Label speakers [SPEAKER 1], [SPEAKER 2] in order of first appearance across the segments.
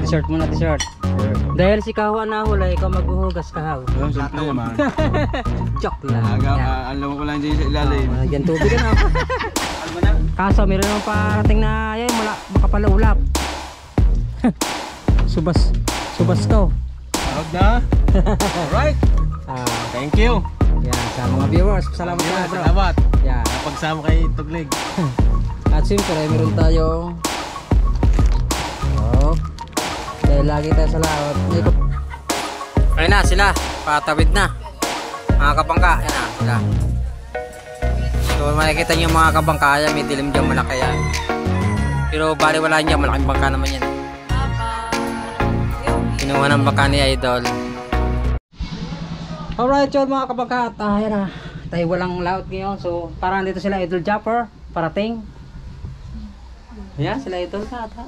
[SPEAKER 1] T-shirt muna, t-shirt. Dahil si Kahaw na hula, ikaw maghuhugas, Kahaw.
[SPEAKER 2] Oh, siyempre naman.
[SPEAKER 1] Joke lang.
[SPEAKER 2] Alam ko lang dyan sa ilalim.
[SPEAKER 1] Diyan tubig na. Kaso meron naman parating na yan, baka pala ulap. Subas to.
[SPEAKER 2] Tawag na. Alright. Thank you.
[SPEAKER 1] Yan, sa mga viewers, salamat na bro.
[SPEAKER 2] Salamat.
[SPEAKER 1] Yan.
[SPEAKER 2] Napagsama kay Tuglig.
[SPEAKER 1] At siyempre meron tayong dahil lagi tayo sa laot. Ayun na sila, patawid na mga kabangka. Yan na sila. So makikita nyo mga kabangka, yan, may dilim dyan malaki yan. Pero bali wala dyan, malaking bangka naman yan. Kinuha ng bangka ni Idol. Alright yun mga kabangka, at yan na, tayo walang laot ngayon. So parang dito sila Idol Japper, parating. Yan sila Idol ka ata.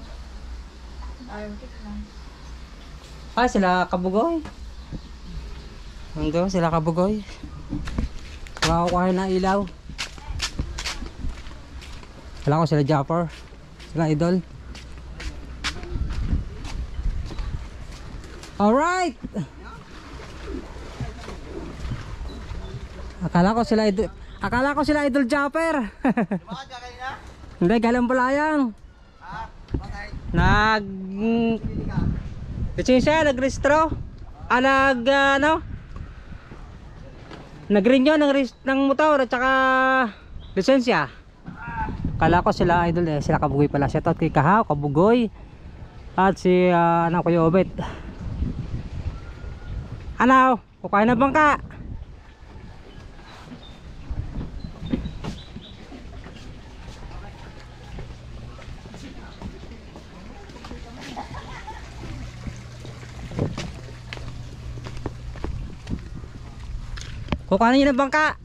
[SPEAKER 1] Sila Kabugoy. Nandun sila Kabugoy. Makakukuha ng ilaw. Wala ko sila Japper. Sila Idol. Alright. Akala ko sila Idol Japper. Hindi, galang Bulayang. Lisensya, nagrehistro. Nag-renew ng motor at saka lisensya. Kala ko sila Idol sila Kabugoy pala. Shoutout kay Kahaw, Kabugoy. At si anak ko Yobet. Kukain na bangka. Kukanin nyo na bangka.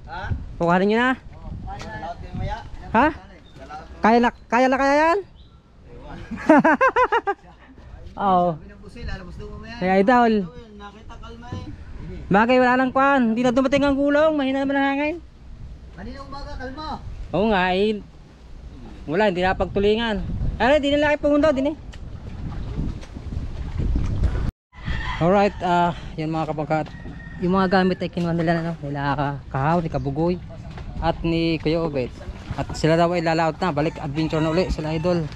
[SPEAKER 1] Ha? Kukanin nyo na. Ha? Kaya yan? Oo. Kaya Idol. Bagay wala lang kwan. Hindi na dumating ang gulong. Mahina naman ang hangin.
[SPEAKER 3] Kanina umaga, kalma.
[SPEAKER 1] Oo nga wala, hindi na pagtulingan. Hindi na laki pumunta din eh. Alright, yan mga kabangkat. Yung mga gamit ay kinuha nila nila Kahaw, ni Kabugoy at ni Kuya Obet. At sila daw ay lalaot na, balik adventure na uli sila Idol.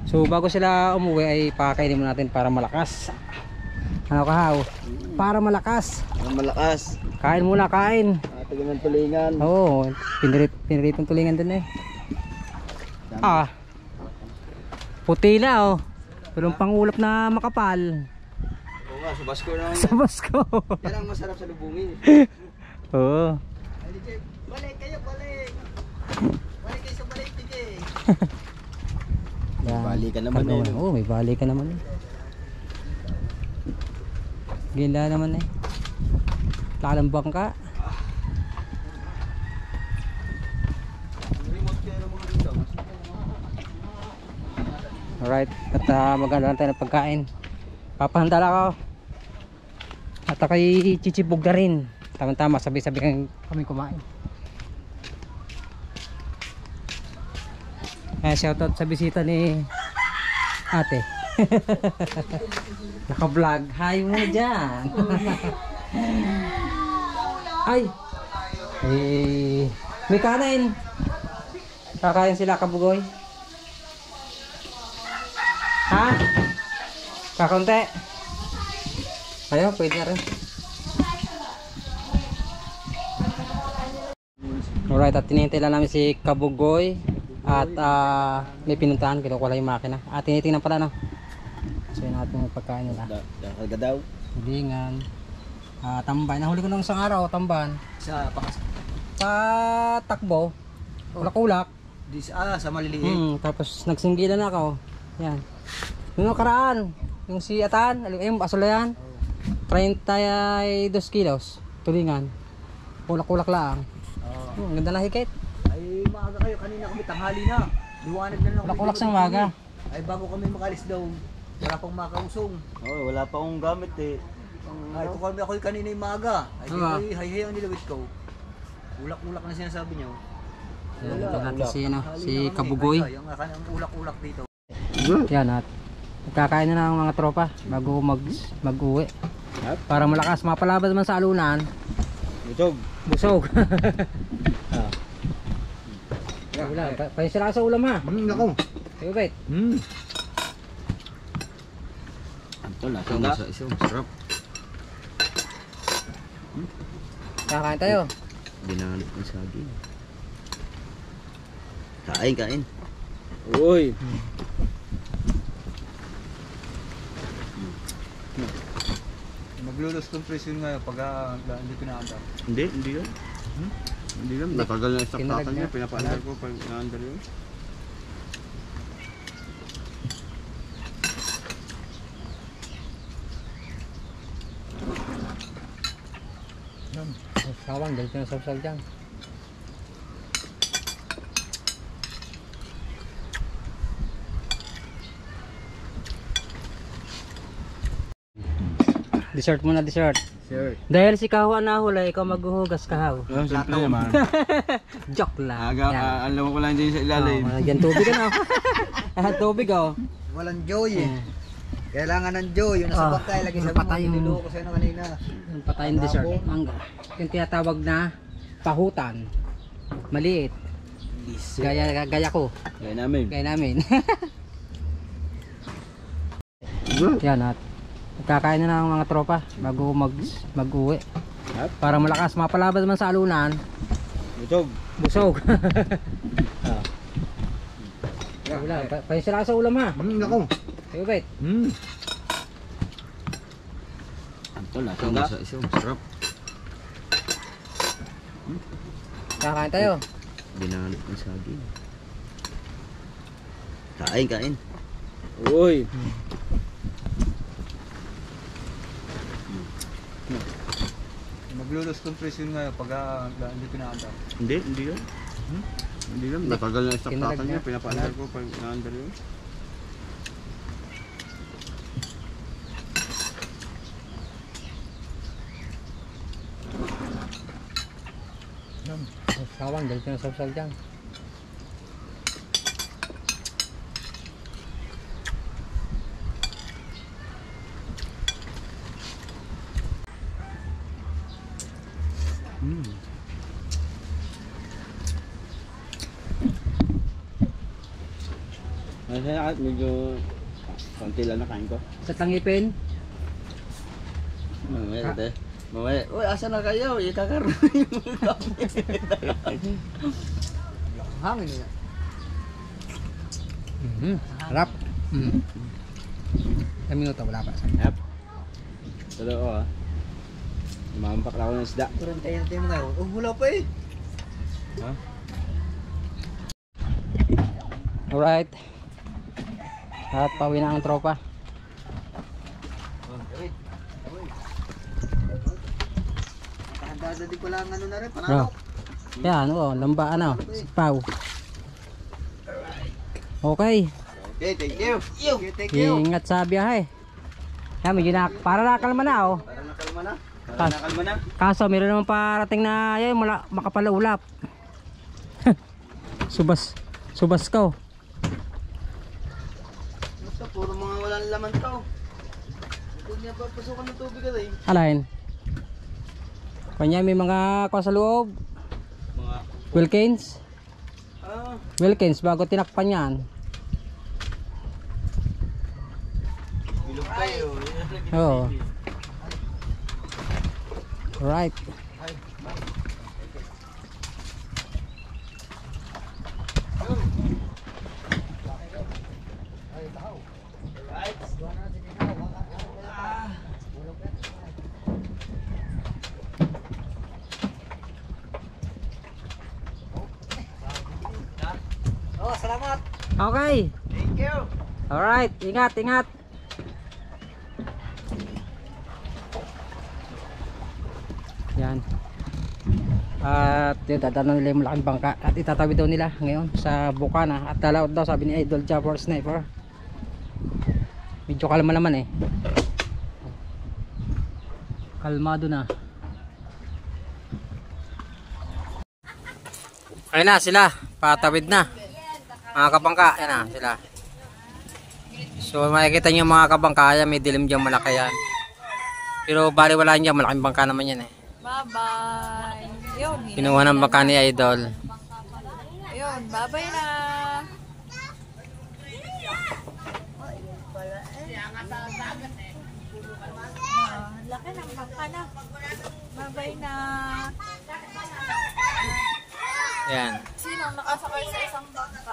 [SPEAKER 1] So bago sila umuwi ay pakainin mo natin para malakas. Kahaw? Para malakas.
[SPEAKER 3] Malakas.
[SPEAKER 1] Kain muna, kain.
[SPEAKER 3] Tagal ng tulingan.
[SPEAKER 1] Oo, piniritong tulingan din eh. Puti na pero pangulap na makapal.
[SPEAKER 3] Oo nga, sa Basko na.
[SPEAKER 1] Sa Basko.
[SPEAKER 3] Yan ang masarap sa lubungin.
[SPEAKER 1] Oo.
[SPEAKER 3] Balik kayo, balik. Balik kayo sa balik, DJ.
[SPEAKER 1] May
[SPEAKER 3] bali ka naman eh.
[SPEAKER 1] Oo, may bali ka naman eh. Gila naman eh. Lalambang ka. Alright, at maganda lang tayo ng pagkain. Papahanda lang ako. At ako'y chichibog na rin. Tama-tama, sabi-sabi kami kumain. Shoutout sa bisita ni ate. Naka-vlog. Hi muna dyan. Ay, may kanin. Kakain sila Kabugoy. Ha? Kakunti. Ayaw, pwede na rin. Alright, at tinihintay lang namin si Kabugoy. At may pinuntahan, kinukuha lang yung makina. At tinitingnan pala no. So yun natin yung pagkain nila.
[SPEAKER 3] Kagadaw.
[SPEAKER 1] Hulingan. Tambay. Nahuli ko nung isang araw, tamban.
[SPEAKER 3] Sa
[SPEAKER 1] Patakbo. Kulak-kulak.
[SPEAKER 3] Sa maliliit.
[SPEAKER 1] Tapos nagsinggilan ako. Yan. Yung nakaraan, yung si Atan, yung asula yan. 32 kilos. Tulingan. Kulak-kulak lang. Ang ganda na hikit.
[SPEAKER 3] Ay, maaga kayo. Kanina kami tanghali na. Liwanag na lang.
[SPEAKER 1] Kulak-kulak sang maga.
[SPEAKER 3] Ay, bago kami makalis daw, wala pang makausong.
[SPEAKER 2] Wala pa akong gamit eh.
[SPEAKER 3] Ay, kung kami ako'y kanina yung maga. Ay, hay ang nilawit ko. Ulak-ulak na sinasabi niyo.
[SPEAKER 1] Yan, ito natin si, ano, si Kabugoy.
[SPEAKER 3] Yung kanang ulak-ulak dito.
[SPEAKER 1] Yan at nagkakain na ng mga tropa bago mag-uwi. Para malakas, mapalabas man sa alunan.
[SPEAKER 2] Busog.
[SPEAKER 1] Busog. Wala, pahin sila sa ulam ha.
[SPEAKER 2] Nako.
[SPEAKER 1] Sige bait.
[SPEAKER 2] Ito na, sa isang sarap.
[SPEAKER 1] Kakain tayo.
[SPEAKER 2] Binanap ng saging. Kain. Uy.
[SPEAKER 3] Maglulus compression ngayon pag hindi pinaandar.
[SPEAKER 2] Hindi yan. Hindi yan. Natagal na sa
[SPEAKER 1] Kinalag
[SPEAKER 2] takan
[SPEAKER 1] na.
[SPEAKER 2] niya. Pinapaandar ko pag naandar yun.
[SPEAKER 1] Sawang, dahil ka na sawsal dyan. Dessert muna, dessert.
[SPEAKER 2] Sure.
[SPEAKER 1] Dahil si Kaho ang nahula, ikaw maghuhugas Kahaw.
[SPEAKER 2] Siyempre naman.
[SPEAKER 1] Joke lang.
[SPEAKER 2] Alam ko lang din sa ilalim.
[SPEAKER 1] Diyan tubig ano. Tubig oh.
[SPEAKER 3] Walang joy eh. Kailangan ng joy. Yung nasa patay, lagi sa
[SPEAKER 1] patay
[SPEAKER 3] mga
[SPEAKER 1] yung-
[SPEAKER 3] niloko sa'yo na kanina.
[SPEAKER 1] Yung patayin dessert. Yung tinatawag na pahutan. Maliit. Gaya ko.
[SPEAKER 2] Kaya namin.
[SPEAKER 1] Gaya namin. Yan at nagkakain na ng mga tropa bago mag-uwi. Para malakas, mapalabas man sa alunan.
[SPEAKER 2] Busog.
[SPEAKER 1] Busog. Wala, pahin sila sa ulam ha.
[SPEAKER 3] Nako.
[SPEAKER 1] Sige bait.
[SPEAKER 2] Ito na, sa isang sarap.
[SPEAKER 1] Kakain tayo.
[SPEAKER 2] Binanap ng saging. Kain. Uy.
[SPEAKER 3] Maglulus compression ngayon pag hindi pinaandar.
[SPEAKER 2] Hindi yan. Hindi yan. Natagal na sa
[SPEAKER 1] Kinalag
[SPEAKER 2] takan
[SPEAKER 1] na.
[SPEAKER 2] niya. Pinapaandar ko pag naandar yun.
[SPEAKER 1] Sawang, dahil ka na sawsal dyan.
[SPEAKER 2] Masaya at medyo konti lang nakain ko.
[SPEAKER 1] Sa tangipin,
[SPEAKER 2] Mamaya ate. Mamaya. Uy, asa na kayo? Ikakaroon yung
[SPEAKER 3] Hangin niya.
[SPEAKER 1] harap. Ilang minuto, wala pa.
[SPEAKER 2] Yep. Totoo ah. Mamampak na ako ng isda.
[SPEAKER 3] Kurang tayo mo ngayon. Oh, wala pa eh.
[SPEAKER 2] Ha?
[SPEAKER 1] Alright. At pauwi na ang tropa.
[SPEAKER 3] Nakahanda din ko lang ano na rin.
[SPEAKER 1] Bro.
[SPEAKER 3] Panalo.
[SPEAKER 1] Yan, lamba ano, sipaw. Okay.
[SPEAKER 3] Okay, thank you. Thank you.
[SPEAKER 1] Ingat sa biyahe. Yan, medyo para nakalma na oh.
[SPEAKER 3] Para nakalma na.
[SPEAKER 2] Nakalma na.
[SPEAKER 1] Kaso meron naman parating na yun, makapalaulap. Subas ka oh.
[SPEAKER 3] Basta puro mga walang laman tao. Huwag niya pa pasukan ng tubig ka rin.
[SPEAKER 1] Alain. Kanya may mga kwa sa loob.
[SPEAKER 2] Mga
[SPEAKER 1] Wilkins. Wilkins bago tinakpan yan.
[SPEAKER 2] bilog tayo.
[SPEAKER 1] Oo. Right.
[SPEAKER 3] Oh, salamat.
[SPEAKER 1] Okay.
[SPEAKER 3] Thank you.
[SPEAKER 1] Alright. Ingat. Yan. At yun, dadaan nila yung malaking bangka. At itatawid daw nila ngayon sa Bukana. At dalaot daw, sabi ni Idol Jabor Sniper. Medyo kalma naman eh. Kalmado na. Ayun na sila. patawid na. Mga kabangka, yan na sila. So makikita nyo mga kabangka, may dilim dyan, malaki yan. Pero bali wala dyan, malaking bangka naman yan eh.
[SPEAKER 4] Bye-bye. Yun,
[SPEAKER 1] Kinuha ng bangka ni Idol.
[SPEAKER 4] yun, bye-bye na. Laki ng bangka na. Bye-bye na.
[SPEAKER 1] Yan.
[SPEAKER 4] Sino nakasakay sa isang bangka?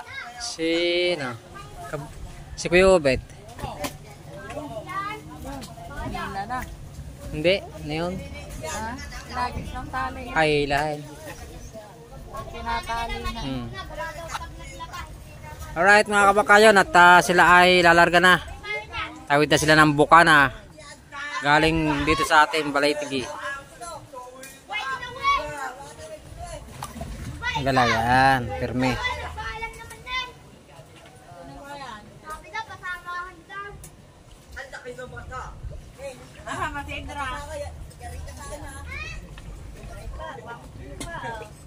[SPEAKER 1] Si Kuya Obet.
[SPEAKER 4] Nila na.
[SPEAKER 1] Hindi, na yun.
[SPEAKER 4] Ha? Lagis ng tali.
[SPEAKER 1] Ay, lahat.
[SPEAKER 4] Tinatali na.
[SPEAKER 1] Alright mga kabakayon, at sila ay lalarga na. Tawid na sila ng Bukana. Galing dito sa atin, Balaytigi. Ang galayan, firme.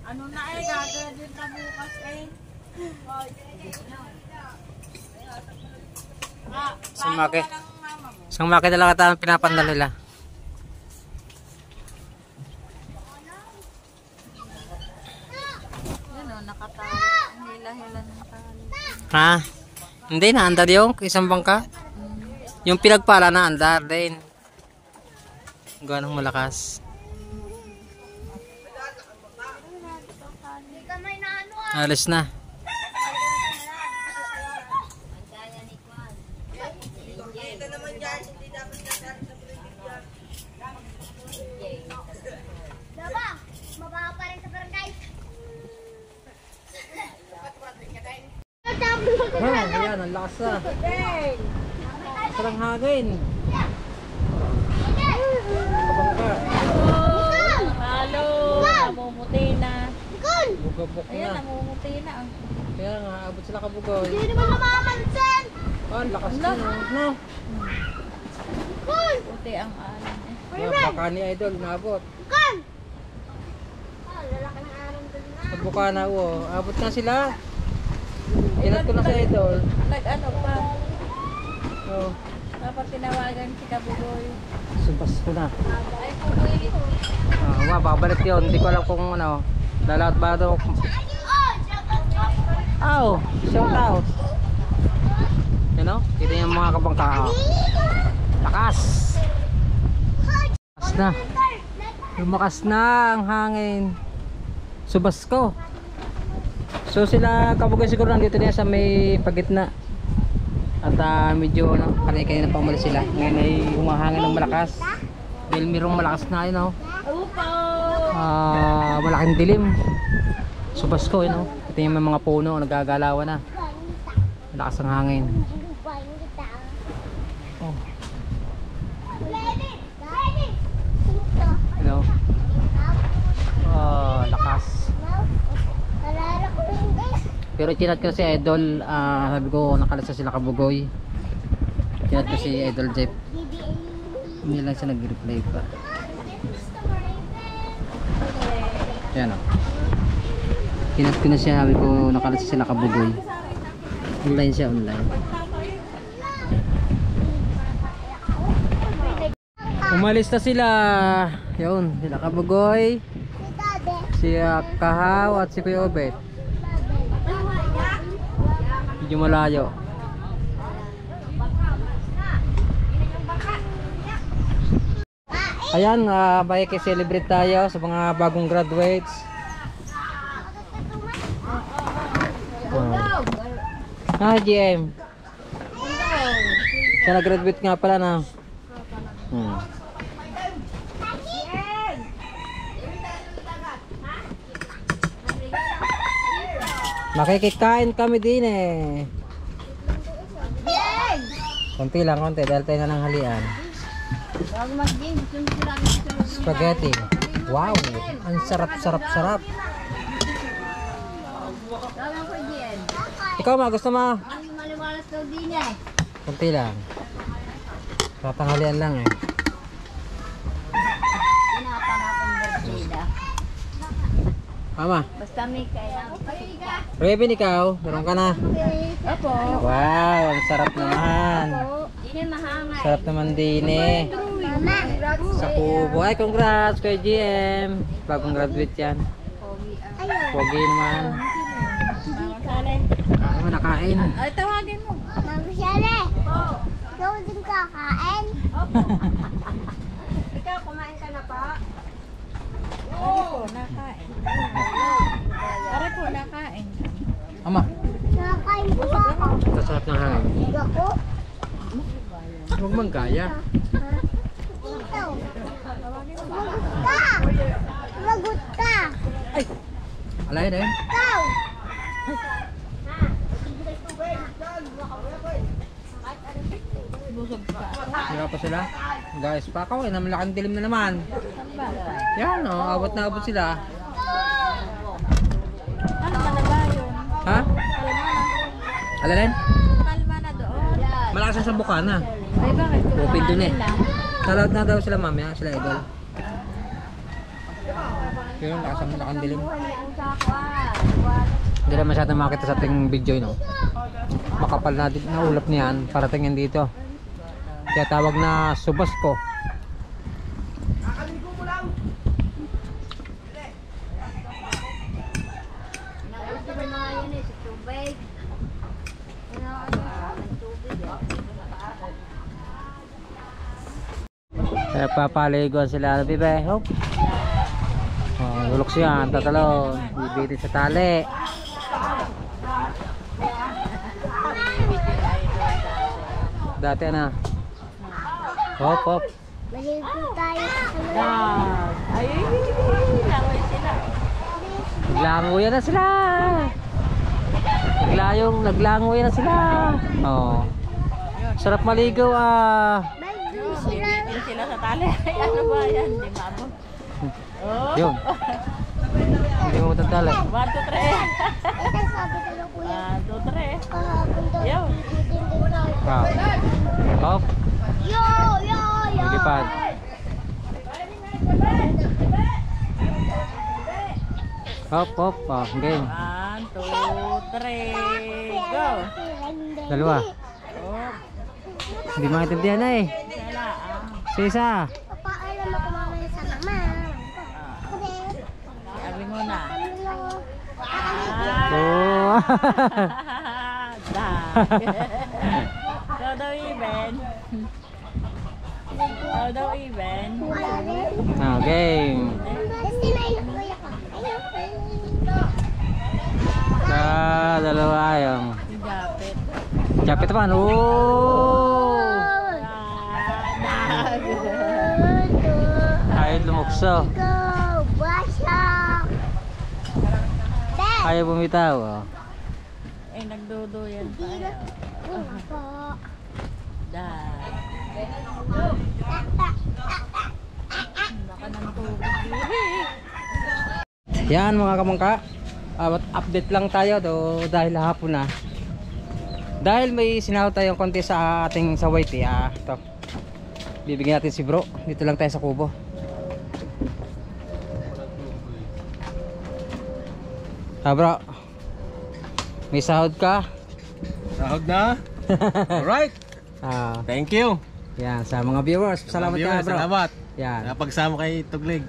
[SPEAKER 4] Ano na eh, gagraduate na bukas eh.
[SPEAKER 1] Sumaki. Sumaki na lang ata ang pinapandal nila.
[SPEAKER 4] Yan o, nakatali. Ang hila-hila ng tali.
[SPEAKER 1] Ha? Hindi na, andar yung isang bangka. Yung pinagpala na, andar din. Ganong malakas. Alis na. Ayan, ang lakas na. Sarang hagin. Kabangka.
[SPEAKER 4] Halo, namumuti na.
[SPEAKER 1] Bugabok
[SPEAKER 4] Ayan,
[SPEAKER 1] na.
[SPEAKER 4] namumuti na.
[SPEAKER 1] Kaya nga, abot sila kabugoy.
[SPEAKER 3] Hindi naman mamamansin!
[SPEAKER 1] Ah, ang lakas na. No?
[SPEAKER 4] Puti ang alam eh.
[SPEAKER 1] Baka ni Idol, naabot.
[SPEAKER 3] Lalaki ng araw doon na.
[SPEAKER 1] Sa Bukana, abot na sila. Inat ko na sa Idol.
[SPEAKER 4] Nag-ano pa.
[SPEAKER 1] Oh,
[SPEAKER 4] Dapat tinawagan si Kabugoy.
[SPEAKER 1] subas ko na.
[SPEAKER 4] Ay, Kabugoy.
[SPEAKER 1] Babalik yun. Hindi ko alam kung ano. Lalaot ba ito? Aw, shout out. Yan o, kita yung mga kabangka. Lakas. Lakas na. Lumakas na ang hangin. Subas ko. So sila Kabugoy siguro nandito na sa may pagitna. At medyo ano, kanina pa umalis sila. Ngayon ay humahangin ng malakas. Dahil mayroong malakas na yun o. Malaking dilim. Subas ko yun o. Ito yung mga puno nagagalawan na. Malakas ang hangin. Oh. Hello. Oh, lakas. Pero chinat ko si Idol, sabi ko nakalasa sila Kabugoy. Chinat ko si Idol Jeff. Hindi lang siya nag-reply pa. Yan o. Chinat ko na siya, sabi ko nakalasa sila Kabugoy. Online siya, online. Umalis na sila. Yun, sila Kabugoy, si Kahaw at si Kuya Obet. Medyo malayo. Ayan, celebrate tayo sa mga bagong graduates. Hi GM. Siya nag-graduate nga pala na. Makikikain kami din eh. Konti lang, konti dahil tayo na ng halian. Spaghetti. Wow, ang sarap. Ikaw ma, gusto mo? Konti lang. Tatanghalian lang eh. Mama.
[SPEAKER 4] kami kaya patika.
[SPEAKER 1] Raven, ikaw, meron ka na.
[SPEAKER 4] Opo.
[SPEAKER 1] Wow, ang sarap naman.
[SPEAKER 4] Ini mahangay.
[SPEAKER 1] Sarap naman din eh.
[SPEAKER 4] Mama.
[SPEAKER 1] Sa kubo. Ay, congrats kay GM. Bagong graduate yan. Pogi naman.
[SPEAKER 4] Mama Sale.
[SPEAKER 1] Ano nakain?
[SPEAKER 4] Ay, tawagin mo.
[SPEAKER 5] Mama Sale, ikaw din kakain?
[SPEAKER 4] Ikaw, kumain ka na pa? Ari po, nakain. Ari po, nakain.
[SPEAKER 1] Ama,
[SPEAKER 5] Nakain po ako.
[SPEAKER 1] masarap ng hangin.
[SPEAKER 5] Ako?
[SPEAKER 1] Huwag manggaya.
[SPEAKER 5] Ikaw. Lagot ka. Lagot ka.
[SPEAKER 1] Alay na yun.
[SPEAKER 5] Ikaw.
[SPEAKER 4] Busog ka.
[SPEAKER 1] Hindi pa sila. Guys, pakaw eh. Malaking dilim na naman.
[SPEAKER 4] Samba.
[SPEAKER 1] Yan o, abot na abot sila.
[SPEAKER 4] Ano ba na ba yun?
[SPEAKER 1] Ha?
[SPEAKER 4] Kalma na.
[SPEAKER 1] Alalin?
[SPEAKER 4] Kalma na doon.
[SPEAKER 1] Malakas sa bukana.
[SPEAKER 4] Ay, bakit?
[SPEAKER 1] Open dun eh.
[SPEAKER 4] Lang.
[SPEAKER 1] Salad na daw sila mamaya, sila idol. Yun, lakas ang malaking dilim. Hindi na masyadong makita sa ating video, no? Makapal na, na ulap niyan para tingin dito. Kaya tawag na subas ko. Kaya papaliguan sila, bibe. Hop. Oh, lulok siya, tatalon. Bibitin sa tali. Dati na. Hop, hop.
[SPEAKER 5] Maligo tayo sa salon.
[SPEAKER 4] Ay, langoy sila.
[SPEAKER 1] Naglangoy na sila. Naglangoy na sila. Oh. Sarap maligaw ah.
[SPEAKER 5] Maligo sila.
[SPEAKER 4] Bibitin sila sa tali. Ay, ano ba yan? Di mabot. Oh.
[SPEAKER 1] Yun. Hindi mo matantala.
[SPEAKER 4] 1, 2, 3.
[SPEAKER 5] Ito sabi ko na kuya.
[SPEAKER 4] 1, 2, 3.
[SPEAKER 5] Kahapon daw.
[SPEAKER 4] Yo.
[SPEAKER 5] Ikutin din tayo.
[SPEAKER 1] Wow. Hop.
[SPEAKER 5] Yo, yo, yo.
[SPEAKER 1] Lilipad. Hop, hop. Oh, game.
[SPEAKER 4] 1, 2, 3. Go.
[SPEAKER 1] Dalawa.
[SPEAKER 4] Oh.
[SPEAKER 1] Hindi maintindihan na eh.
[SPEAKER 4] Wala.
[SPEAKER 1] Sa isa.
[SPEAKER 5] Papaalam ako mamaya sa mama. Kasi,
[SPEAKER 4] Sabi mo na.
[SPEAKER 1] Oh.
[SPEAKER 4] Go daw even. Go daw even.
[SPEAKER 5] wala rin.
[SPEAKER 1] Ah, game.
[SPEAKER 5] Kasi may kuya ka.
[SPEAKER 1] Dalawa yung.
[SPEAKER 4] Si Japet.
[SPEAKER 1] Japit naman. Oh. Ayaw lumukso.
[SPEAKER 5] Go, Basha. Dad.
[SPEAKER 1] Ayaw bumitaw. Oh.
[SPEAKER 4] Eh, nagduduyan tayo.
[SPEAKER 5] Po.
[SPEAKER 4] Dad. Baka ng tubig.
[SPEAKER 1] Yan mga kamangka. Update lang tayo dahil hapon na. Dahil may sinahod tayong konti sa ating sa white ito. Bibigyan natin si bro. Dito lang tayo sa kubo. Bro. May sahod ka?
[SPEAKER 2] Sahod na? Alright. Thank you.
[SPEAKER 1] Yan sa mga viewers. Salamat ka bro.
[SPEAKER 2] Salamat.
[SPEAKER 1] Yan.
[SPEAKER 2] Napagsama kay Tuglig.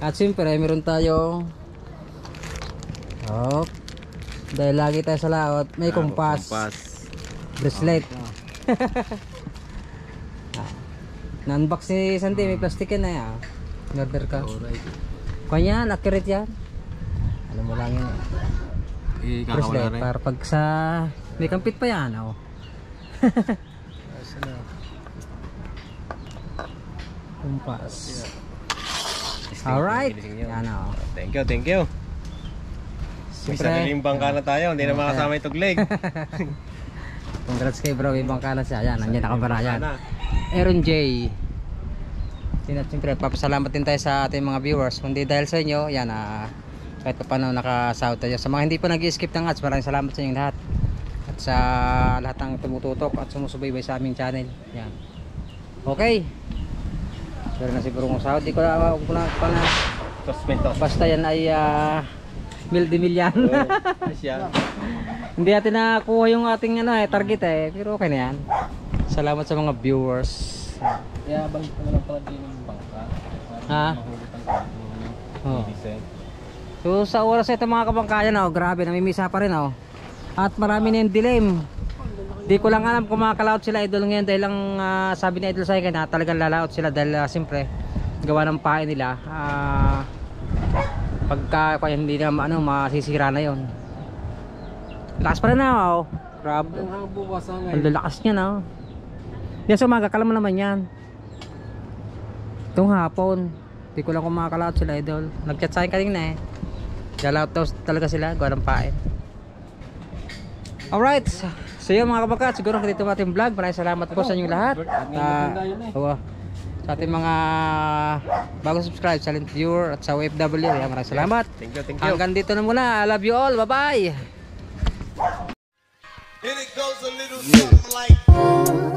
[SPEAKER 1] At siyempre meron tayong dahil lagi tayo sa laot, may kompas, bracelet. Na-unbox ni Santi, may plastic yan na order ka. Kanya, accurate yan. Alam mo lang yan bracelet, para pag sa may kampit pa yan. Kompas. Alright. Yan
[SPEAKER 2] Thank you, thank you. May sariling bangka na tayo, hindi na makasama yung Tuglig.
[SPEAKER 1] Congrats kay bro, may bangka na siya. Yan, nandiyan nakabarayan. Aaron J. Siyempre, papasalamat din tayo sa ating mga viewers. Kundi dahil sa inyo, yan, kahit pa paano nakasahod tayo. Sa mga hindi pa nag-skip ng ads, maraming salamat sa inyong lahat. At sa lahat ng tumututok at sumusubaybay sa aming channel. Yan. Okay. Pero na siguro kung sahod, di ko na, basta yan ay Mil de mil yan.
[SPEAKER 2] Siya.
[SPEAKER 1] Hindi natin nakuha yung ating ano, target pero okay na yan. Salamat sa mga viewers.
[SPEAKER 2] Kaya balik pa naman pala din yung bangka.
[SPEAKER 1] Ha?
[SPEAKER 2] Mahugutan ka.
[SPEAKER 1] Oh.
[SPEAKER 2] Diesel.
[SPEAKER 1] So sa oras ito mga kabangkayan, grabe, namimisa pa rin. At marami na yung dilim. Di ko lang alam kung makakalaot sila idol ngayon dahil lang sabi ni idol sa akin na talagang lalaot sila dahil siyempre gawa ng pain nila. Pagka hindi na masisira na yon. Lakas pa rin na. Grabe. Ang lalakas niya na. Yan sa umaga, kala mo naman yan. Itong hapon, di ko lang kung makakalaot sila idol. Nag-chat sa akin kanina lalaot daw talaga sila, gawa ng pain. Alright, so yun mga kabangka, siguro dito ating vlog. Maraming salamat po sa inyong lahat. At sa ating mga bagong subscribe, silent viewer at sa OFW, maraming salamat.
[SPEAKER 2] Thank you.
[SPEAKER 1] Hanggang dito na muna. I love you all. Bye bye.
[SPEAKER 3] And it goes a little something like